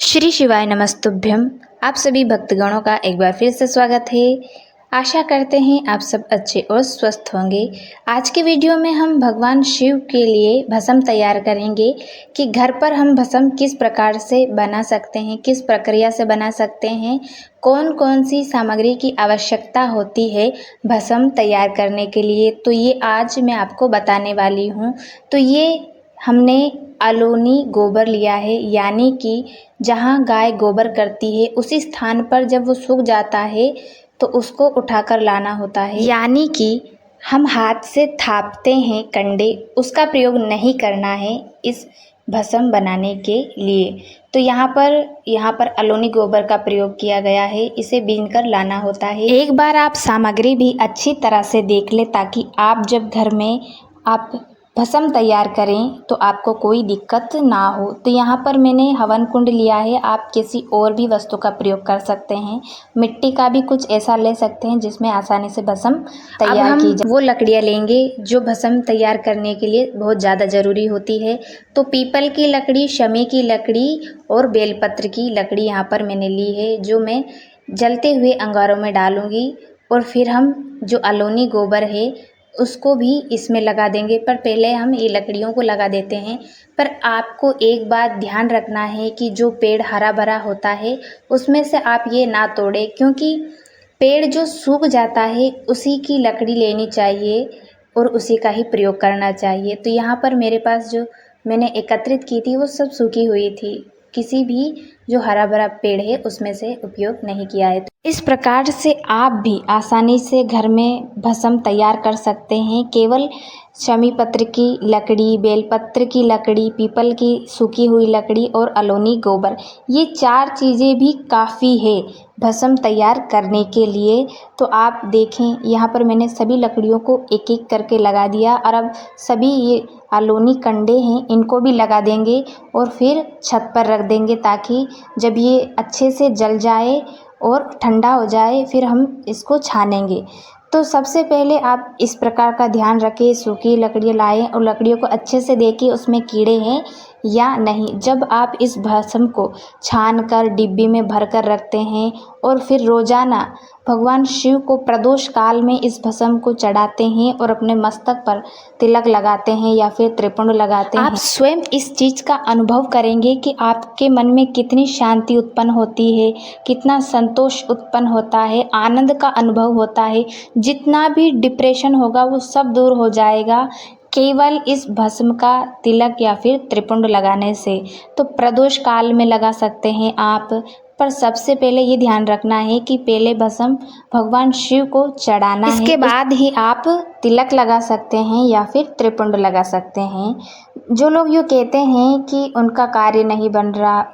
श्री शिवाय नमस्तुभ्यम। आप सभी भक्तगणों का एक बार फिर से स्वागत है। आशा करते हैं आप सब अच्छे और स्वस्थ होंगे। आज के वीडियो में हम भगवान शिव के लिए भस्म तैयार करेंगे कि घर पर हम भस्म किस प्रकार से बना सकते हैं, किस प्रक्रिया से बना सकते हैं, कौन कौन सी सामग्री की आवश्यकता होती है भस्म तैयार करने के लिए। तो ये आज मैं आपको बताने वाली हूँ। तो ये हमने अलोनी गोबर लिया है, यानी कि जहाँ गाय गोबर करती है उसी स्थान पर जब वो सूख जाता है तो उसको उठाकर लाना होता है, यानी कि हम हाथ से थापते हैं कंडे, उसका प्रयोग नहीं करना है इस भस्म बनाने के लिए। तो यहाँ पर अलोनी गोबर का प्रयोग किया गया है, इसे बीनकर लाना होता है। एक बार आप सामग्री भी अच्छी तरह से देख ले ताकि आप जब घर में आप भस्म तैयार करें तो आपको कोई दिक्कत ना हो। तो यहाँ पर मैंने हवन कुंड लिया है, आप किसी और भी वस्तु का प्रयोग कर सकते हैं। मिट्टी का भी कुछ ऐसा ले सकते हैं जिसमें आसानी से भस्म तैयार की जाए। वो लकड़ियाँ लेंगे जो भस्म तैयार करने के लिए बहुत ज़्यादा ज़रूरी होती है। तो पीपल की लकड़ी, शमी की लकड़ी और बेलपत्र की लकड़ी यहाँ पर मैंने ली है, जो मैं जलते हुए अंगारों में डालूँगी। और फिर हम जो अलोनी गोबर है उसको भी इसमें लगा देंगे, पर पहले हम ये लकड़ियों को लगा देते हैं। पर आपको एक बात ध्यान रखना है कि जो पेड़ हरा भरा होता है उसमें से आप ये ना तोड़ें, क्योंकि पेड़ जो सूख जाता है उसी की लकड़ी लेनी चाहिए और उसी का ही प्रयोग करना चाहिए। तो यहाँ पर मेरे पास जो मैंने एकत्रित की थी वो सब सूखी हुई थी, किसी भी जो हरा भरा पेड़ है उसमें से उपयोग नहीं किया है। इस प्रकार से आप भी आसानी से घर में भस्म तैयार कर सकते हैं। केवल शमी पत्र की लकड़ी, बेलपत्र की लकड़ी, पीपल की सूखी हुई लकड़ी और अलोनी गोबर, ये 4 चीज़ें भी काफ़ी है भस्म तैयार करने के लिए। तो आप देखें यहाँ पर मैंने सभी लकड़ियों को एक एक करके लगा दिया और अब सभी ये अलोनी कंडे हैं इनको भी लगा देंगे और फिर छत पर रख देंगे, ताकि जब ये अच्छे से जल जाए और ठंडा हो जाए फिर हम इसको छानेंगे। तो सबसे पहले आप इस प्रकार का ध्यान रखें, सूखी लकड़ियाँ लाएं और लकड़ियों को अच्छे से देखें उसमें कीड़े हैं या नहीं। जब आप इस भस्म को छान कर डिब्बी में भर कर रखते हैं और फिर रोज़ाना भगवान शिव को प्रदोष काल में इस भस्म को चढ़ाते हैं और अपने मस्तक पर तिलक लगाते हैं या फिर त्रिपुंड लगाते हैं, आप स्वयं इस चीज़ का अनुभव करेंगे कि आपके मन में कितनी शांति उत्पन्न होती है, कितना संतोष उत्पन्न होता है, आनंद का अनुभव होता है। जितना भी डिप्रेशन होगा वो सब दूर हो जाएगा केवल इस भस्म का तिलक या फिर त्रिपुंड लगाने से। तो प्रदोष काल में लगा सकते हैं आप, पर सबसे पहले ये ध्यान रखना है कि पहले भस्म भगवान शिव को चढ़ाना है, इसके बाद ही आप तिलक लगा सकते हैं या फिर त्रिपुंड लगा सकते हैं। जो लोग यूँ कहते हैं कि उनका कार्य नहीं बन रहा,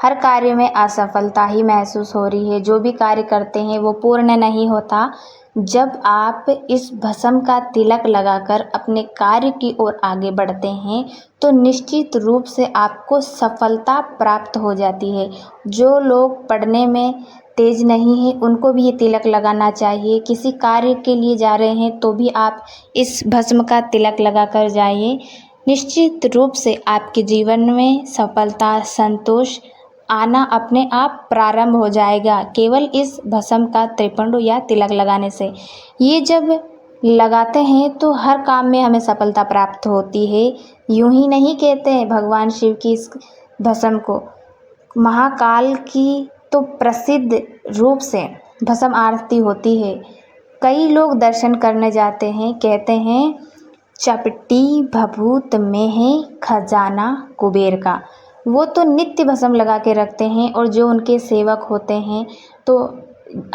हर कार्य में असफलता ही महसूस हो रही है, जो भी कार्य करते हैं वो पूर्ण नहीं होता, जब आप इस भस्म का तिलक लगाकर अपने कार्य की ओर आगे बढ़ते हैं तो निश्चित रूप से आपको सफलता प्राप्त हो जाती है। जो लोग पढ़ने में तेज नहीं है उनको भी ये तिलक लगाना चाहिए। किसी कार्य के लिए जा रहे हैं तो भी आप इस भस्म का तिलक लगाकर जाइए। निश्चित रूप से आपके जीवन में सफलता, संतोष आना अपने आप प्रारंभ हो जाएगा केवल इस भस्म का त्रिपुंड या तिलक लगाने से। ये जब लगाते हैं तो हर काम में हमें सफलता प्राप्त होती है। यूं ही नहीं कहते हैं भगवान शिव की इस भस्म को, महाकाल की तो प्रसिद्ध रूप से भस्म आरती होती है। कई लोग दर्शन करने जाते हैं, कहते हैं चपटी भभूत में है खजाना कुबेर का। वो तो नित्य भस्म लगा के रखते हैं और जो उनके सेवक होते हैं, तो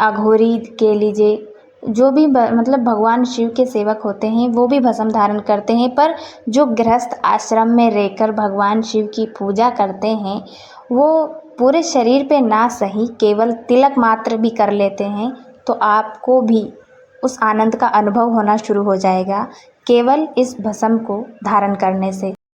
अघोरी के लीजिए, जो भी मतलब भगवान शिव के सेवक होते हैं वो भी भस्म धारण करते हैं। पर जो गृहस्थ आश्रम में रहकर भगवान शिव की पूजा करते हैं वो पूरे शरीर पे ना सही केवल तिलक मात्र भी कर लेते हैं, तो आपको भी उस आनंद का अनुभव होना शुरू हो जाएगा केवल इस भस्म को धारण करने से।